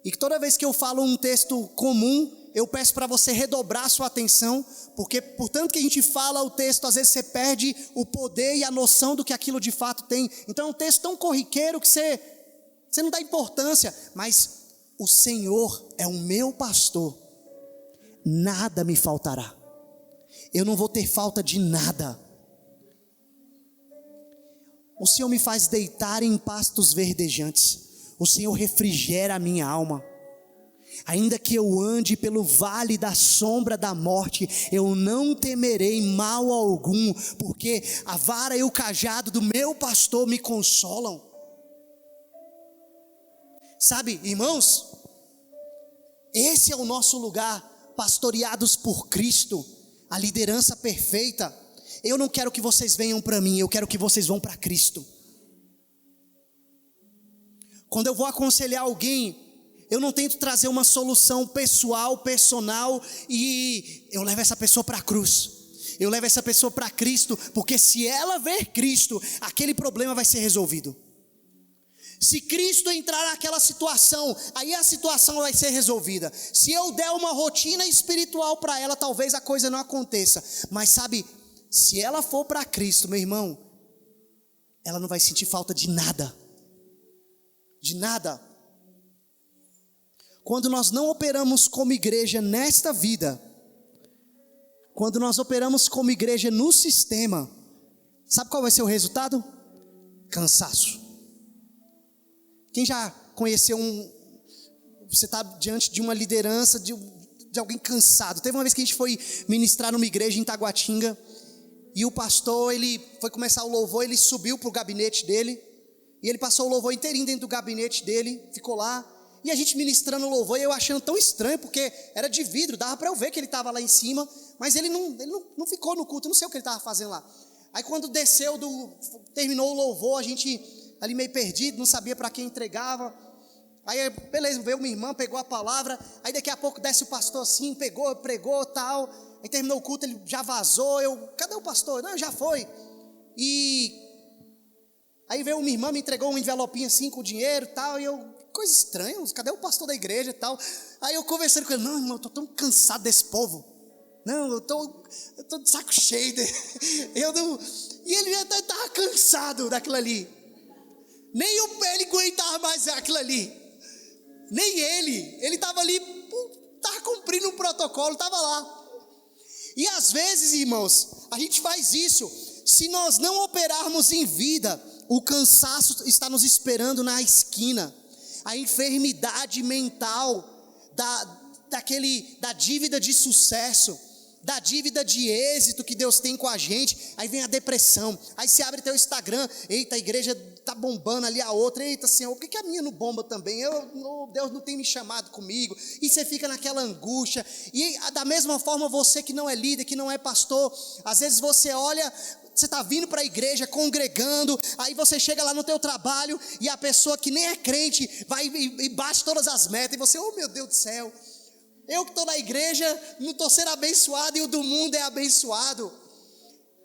E toda vez que eu falo um texto comum, eu peço para você redobrar a sua atenção, porque por tanto que a gente fala o texto, às vezes você perde o poder e a noção do que aquilo de fato tem. Então é um texto tão corriqueiro que você não dá importância, mas o Senhor é o meu pastor, nada me faltará, eu não vou ter falta de nada. O Senhor me faz deitar em pastos verdejantes, o Senhor refrigera a minha alma. Ainda que eu ande pelo vale da sombra da morte, eu não temerei mal algum, porque a vara e o cajado do meu pastor me consolam. Sabe, irmãos, esse é o nosso lugar, pastoreados por Cristo, a liderança perfeita. Eu não quero que vocês venham para mim, eu quero que vocês vão para Cristo. Quando eu vou aconselhar alguém, eu não tento trazer uma solução pessoal, personal, e eu levo essa pessoa para a cruz, eu levo essa pessoa para Cristo, porque se ela ver Cristo, aquele problema vai ser resolvido. Se Cristo entrar naquela situação, aí a situação vai ser resolvida. Se eu der uma rotina espiritual para ela, talvez a coisa não aconteça. Mas sabe, se ela for para Cristo, meu irmão, ela não vai sentir falta de nada. De nada. Quando nós não operamos como igreja nesta vida, quando nós operamos como igreja no sistema, sabe qual vai ser o resultado? Cansaço. Quem já conheceu você está diante de uma liderança, de alguém cansado. Teve uma vez que a gente foi ministrar numa igreja em Taguatinga, e o pastor, ele foi começar o louvor, ele subiu para o gabinete dele, e ele passou o louvor inteirinho dentro do gabinete dele, ficou lá, e a gente ministrando o louvor, e eu achando tão estranho, porque era de vidro, dava para eu ver que ele estava lá em cima, mas ele não ficou no culto, eu não sei o que ele estava fazendo lá. Aí quando terminou o louvor, a gente ali meio perdido, não sabia para quem entregava. Aí beleza, veio uma irmã, pegou a palavra, aí daqui a pouco desce o pastor assim, pegou, pregou, tal. Aí terminou o culto, ele já vazou, cadê o pastor? Não, já foi. E aí veio uma irmã, me entregou um envelopinho assim com dinheiro e tal, e coisa estranha, cadê o pastor da igreja e tal? Aí eu conversando com ele, não, irmão, eu estou tão cansado desse povo. Não, eu tô de saco cheio. E ele já estava cansado daquilo ali. Nem ele aguentava mais aquilo ali. Nem ele estava ali, estava cumprindo um protocolo, estava lá. E às vezes, irmãos, a gente faz isso. Se nós não operarmos em vida, o cansaço está nos esperando na esquina. A enfermidade mental da dívida de sucesso, da dívida de êxito que Deus tem com a gente. Aí vem a depressão, aí você abre teu Instagram, eita, a igreja está bombando ali, a outra, eita Senhor, por que a minha não bomba também? Deus não tem me chamado comigo, e você fica naquela angústia. E da mesma forma, você que não é líder, que não é pastor, às vezes você olha, você está vindo para a igreja, congregando, aí você chega lá no teu trabalho, e a pessoa que nem é crente, vai e bate todas as metas, e você, oh meu Deus do céu, eu que estou na igreja, não estou sendo abençoado, e o do mundo é abençoado.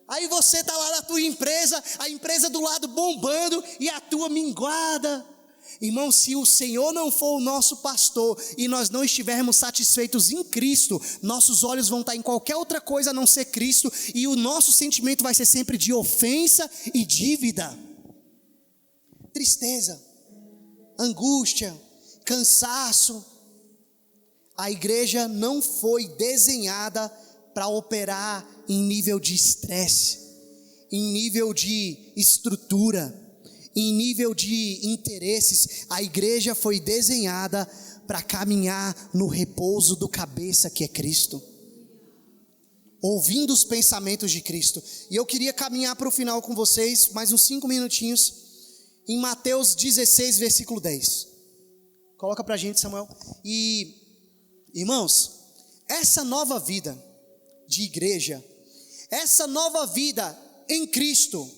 Aí você está lá na tua empresa, a empresa do lado bombando, e a tua minguada. Irmão, se o Senhor não for o nosso pastor, e nós não estivermos satisfeitos em Cristo, nossos olhos vão estar em qualquer outra coisa a não ser Cristo, e o nosso sentimento vai ser sempre de ofensa e dívida. Tristeza, angústia, cansaço. A igreja não foi desenhada para operar em nível de estresse, em nível de estrutura, em nível de interesses. A igreja foi desenhada para caminhar no repouso do cabeça que é Cristo, ouvindo os pensamentos de Cristo. E eu queria caminhar para o final com vocês, mais uns 5 minutinhos, em Mateus 16, versículo 10. Coloca para a gente, Samuel. E irmãos, essa nova vida de igreja, essa nova vida em Cristo,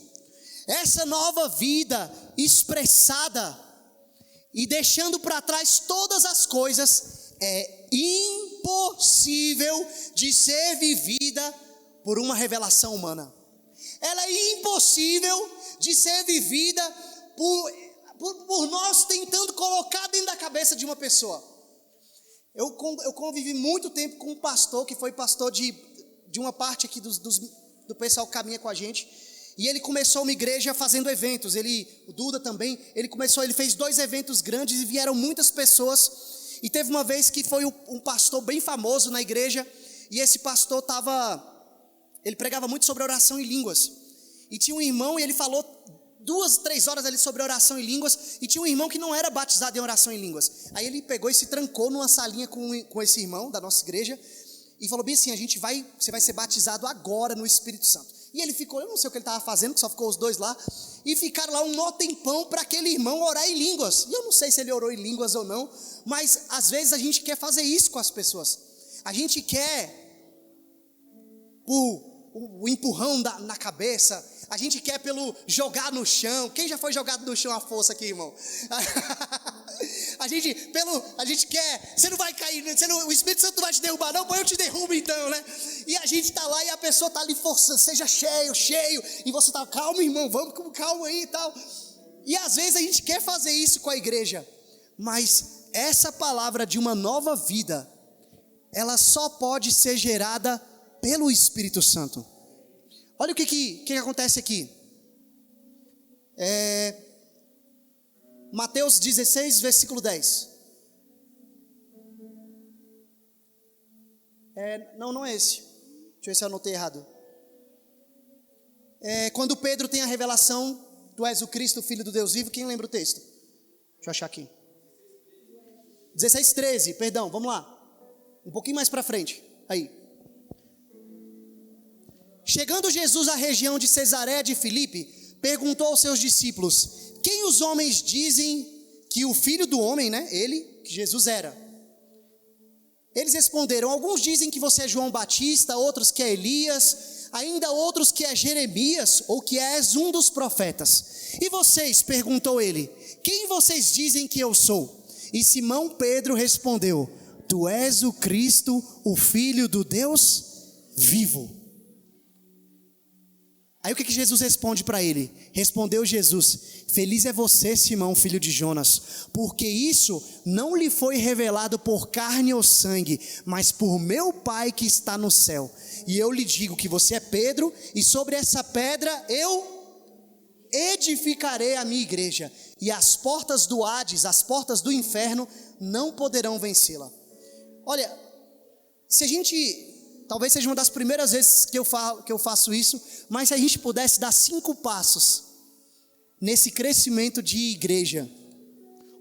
essa nova vida expressada e deixando para trás todas as coisas, é impossível de ser vivida por uma revelação humana. Ela é impossível de ser vivida por nós tentando colocar dentro da cabeça de uma pessoa. Eu convivi muito tempo com um pastor, que foi pastor de uma parte aqui do pessoal que caminha com a gente. E ele começou uma igreja fazendo eventos. O Duda também, ele fez 2 eventos grandes e vieram muitas pessoas. E teve uma vez que foi um pastor bem famoso na igreja. E esse pastor ele pregava muito sobre oração em línguas. E tinha um irmão, e ele falou 2, 3 horas ali sobre oração em línguas. E tinha um irmão que não era batizado em oração em línguas. Aí ele pegou e se trancou numa salinha com esse irmão da nossa igreja. E falou bem assim: você vai ser batizado agora no Espírito Santo. E ele ficou, eu não sei o que ele estava fazendo, que só ficou os 2 lá. E ficaram lá um mó tempão para aquele irmão orar em línguas. E eu não sei se ele orou em línguas ou não. Mas às vezes a gente quer fazer isso com as pessoas. A gente quer o empurrão na cabeça. A gente quer pelo jogar no chão. Quem já foi jogado no chão à força aqui, irmão? A gente quer, você não vai cair, o Espírito Santo não vai te derrubar não, eu te derrubo então, né? E a gente está lá e a pessoa está ali forçando, seja cheio, e você está, calma irmão, vamos com calma aí e tal. E às vezes a gente quer fazer isso com a igreja, mas essa palavra de uma nova vida, ela só pode ser gerada pelo Espírito Santo. Olha o que acontece aqui. Mateus 16, versículo 10. Não é esse. Deixa eu ver se eu anotei errado. Quando Pedro tem a revelação: tu és o Cristo, o Filho do Deus vivo. Quem lembra o texto? Deixa eu achar aqui. 16, 13, perdão, vamos lá. Um pouquinho mais para frente. Aí. Chegando Jesus à região de Cesareia de Filipe, perguntou aos seus discípulos: quem os homens dizem que o Filho do Homem, né, que Jesus era? Eles responderam: alguns dizem que você é João Batista, outros que é Elias, ainda outros que é Jeremias, ou que és um dos profetas. E vocês, perguntou ele, quem vocês dizem que eu sou? E Simão Pedro respondeu: tu és o Cristo, o Filho do Deus vivo. Aí o que Jesus responde para ele? Respondeu Jesus: feliz é você, Simão, filho de Jonas, porque isso não lhe foi revelado por carne ou sangue, mas por meu Pai que está no céu. E eu lhe digo que você é Pedro, e sobre essa pedra eu edificarei a minha igreja, e as portas do Hades, as portas do inferno, não poderão vencê-la. Olha, talvez seja uma das primeiras vezes que eu faço isso, mas se a gente pudesse dar 5 passos nesse crescimento de igreja,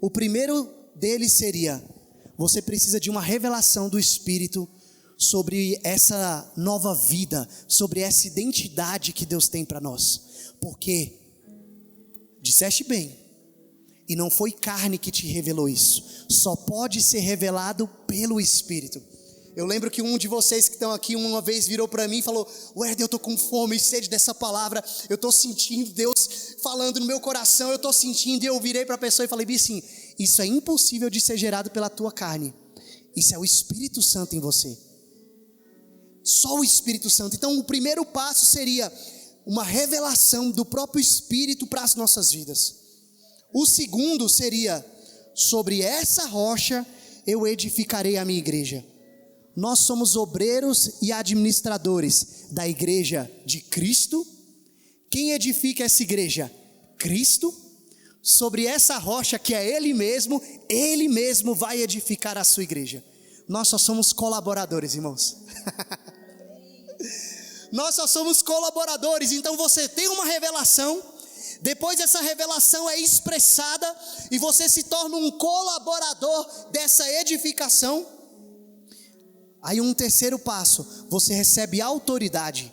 o primeiro deles seria: você precisa de uma revelação do Espírito sobre essa nova vida, sobre essa identidade que Deus tem para nós. Porque, disseste bem, e não foi carne que te revelou isso, só pode ser revelado pelo Espírito. Eu lembro que um de vocês que estão aqui uma vez virou para mim e falou: Werder, eu estou com fome e sede dessa palavra, eu estou sentindo Deus falando no meu coração, eu estou sentindo. E eu virei para a pessoa e falei assim: isso é impossível de ser gerado pela tua carne, isso é o Espírito Santo em você, só o Espírito Santo. Então o primeiro passo seria uma revelação do próprio Espírito para as nossas vidas. O segundo seria: sobre essa rocha eu edificarei a minha igreja. Nós somos obreiros e administradores da igreja de Cristo. Quem edifica essa igreja? Cristo. Sobre essa rocha que é Ele mesmo vai edificar a sua igreja. Nós só somos colaboradores, irmãos. Nós só somos colaboradores. Então você tem uma revelação, depois essa revelação é expressada e você se torna um colaborador dessa edificação. Aí um terceiro passo, você recebe autoridade.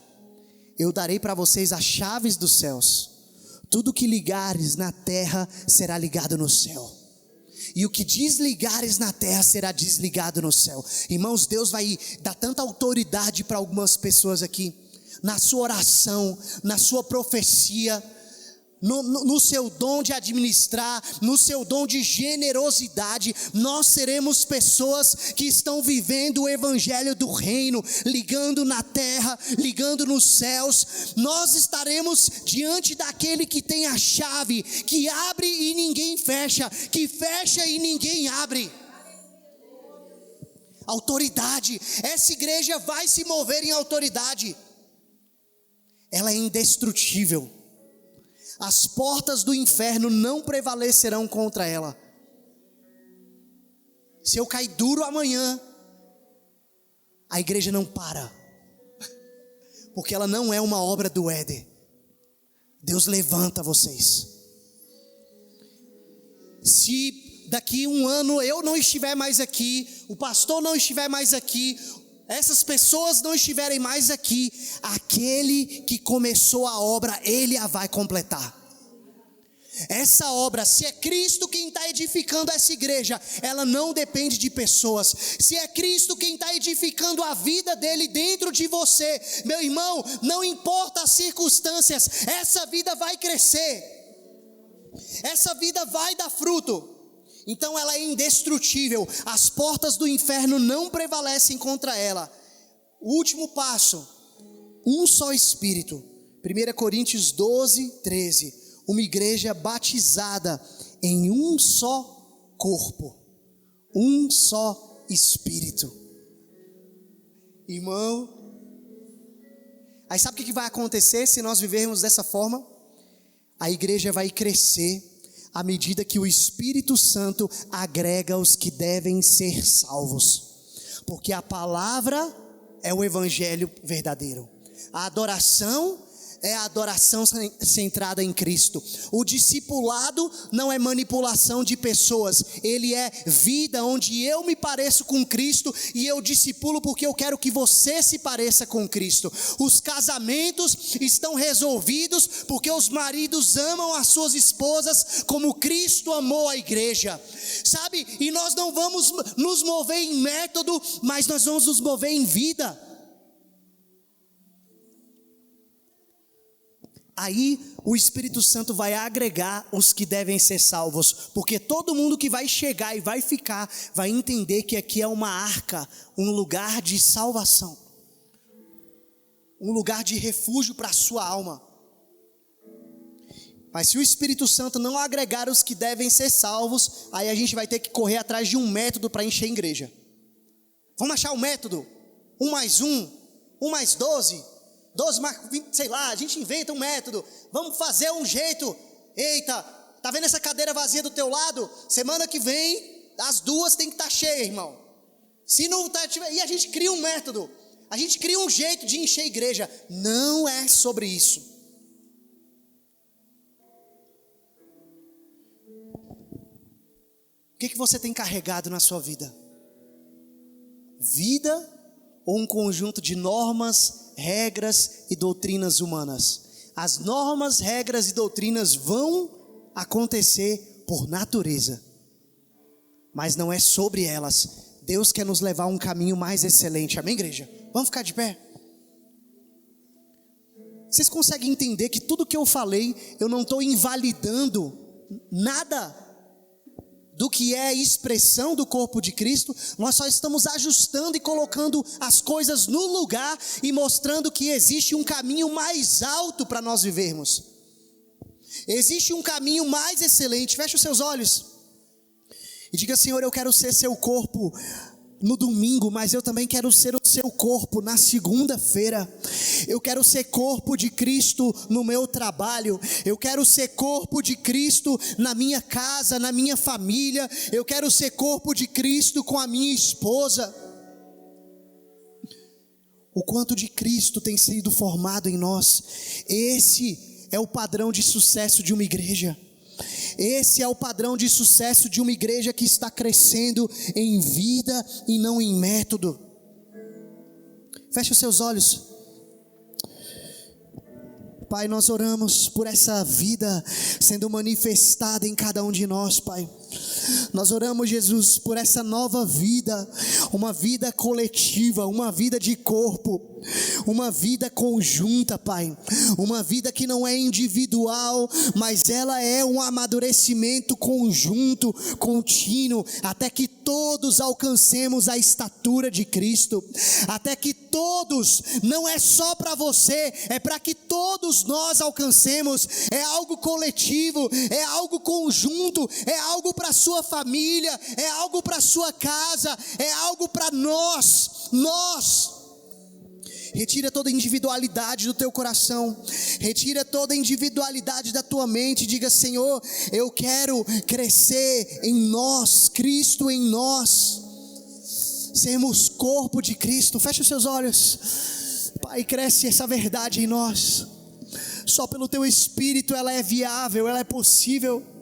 Eu darei para vocês as chaves dos céus. Tudo que ligares na terra será ligado no céu, e o que desligares na terra será desligado no céu. Irmãos, Deus vai dar tanta autoridade para algumas pessoas aqui, na sua oração, na sua profecia, no seu dom de administrar, no seu dom de generosidade, nós seremos pessoas que estão vivendo o evangelho do reino, ligando na terra, ligando nos céus. Nós estaremos diante daquele que tem a chave, que abre e ninguém fecha, que fecha e ninguém abre. Autoridade, essa igreja vai se mover em autoridade. Ela é indestrutível. As portas do inferno não prevalecerão contra ela. Se eu cair duro amanhã, a igreja não para, porque ela não é uma obra do Éder. Deus levanta vocês. Se daqui um ano eu não estiver mais aqui, o pastor não estiver mais aqui, essas pessoas não estiverem mais aqui, aquele que começou a obra, ele a vai completar. Essa obra, se é Cristo quem está edificando essa igreja, ela não depende de pessoas. Se é Cristo quem está edificando a vida dele dentro de você, meu irmão, não importa as circunstâncias, essa vida vai crescer, essa vida vai dar fruto. Então ela é indestrutível, as portas do inferno não prevalecem contra ela. O último passo, um só Espírito. 1 Coríntios 12, 13. Uma igreja batizada em um só corpo, um só Espírito. Irmão, aí sabe o que vai acontecer se nós vivermos dessa forma? A igreja vai crescer à medida que o Espírito Santo agrega os que devem ser salvos, porque a palavra é o evangelho verdadeiro, a adoração é a adoração centrada em Cristo. O discipulado não é manipulação de pessoas, ele é vida onde eu me pareço com Cristo e eu discipulo porque eu quero que você se pareça com Cristo. Os casamentos estão resolvidos porque os maridos amam as suas esposas como Cristo amou a igreja, sabe? E nós não vamos nos mover em método, mas nós vamos nos mover em vida. Aí o Espírito Santo vai agregar os que devem ser salvos, porque todo mundo que vai chegar e vai ficar, vai entender que aqui é uma arca, um lugar de salvação, um lugar de refúgio para a sua alma. Mas se o Espírito Santo não agregar os que devem ser salvos, aí a gente vai ter que correr atrás de um método para encher a igreja. Vamos achar um método? 1 mais 1, 1 mais 12 mais 20, sei lá, a gente inventa um método. Vamos fazer um jeito. Eita, tá vendo essa cadeira vazia do teu lado? Semana que vem, as duas tem que estar cheias, irmão. Se não tá, e a gente cria um método, a gente cria um jeito de encher a igreja. Não é sobre isso. O que você tem carregado na sua vida? Vida ou um conjunto de normas, regras e doutrinas humanas? As normas, regras e doutrinas vão acontecer por natureza, mas não é sobre elas. Deus quer nos levar a um caminho mais excelente. Amém, igreja? Vamos ficar de pé? Vocês conseguem entender que tudo que eu falei, eu não estou invalidando nada do que é a expressão do corpo de Cristo? Nós só estamos ajustando e colocando as coisas no lugar e mostrando que existe um caminho mais alto para nós vivermos. Existe um caminho mais excelente. Feche os seus olhos e diga: Senhor, eu quero ser seu corpo no domingo, mas eu também quero ser o seu corpo na segunda-feira. Eu quero ser corpo de Cristo no meu trabalho. Eu quero ser corpo de Cristo na minha casa, na minha família. Eu quero ser corpo de Cristo com a minha esposa. O quanto de Cristo tem sido formado em nós. Esse é o padrão de sucesso de uma igreja. Esse é o padrão de sucesso de uma igreja que está crescendo em vida e não em método. Feche os seus olhos. Pai, nós oramos por essa vida sendo manifestada em cada um de nós, Pai. Nós oramos, Jesus, por essa nova vida, uma vida coletiva, uma vida de corpo, uma vida conjunta, Pai, uma vida que não é individual, mas ela é um amadurecimento conjunto, contínuo, até que todos alcancemos a estatura de Cristo, até que todos, não é só para você, é para que todos nós alcancemos, é algo coletivo, é algo conjunto, é algo para sua família, é algo para sua casa, é algo para nós. Retira toda individualidade do teu coração, retira toda individualidade da tua mente, diga: Senhor, eu quero crescer em nós, Cristo em nós, sermos corpo de Cristo. Fecha os seus olhos, Pai, cresce essa verdade em nós, só pelo teu Espírito ela é viável, ela é possível.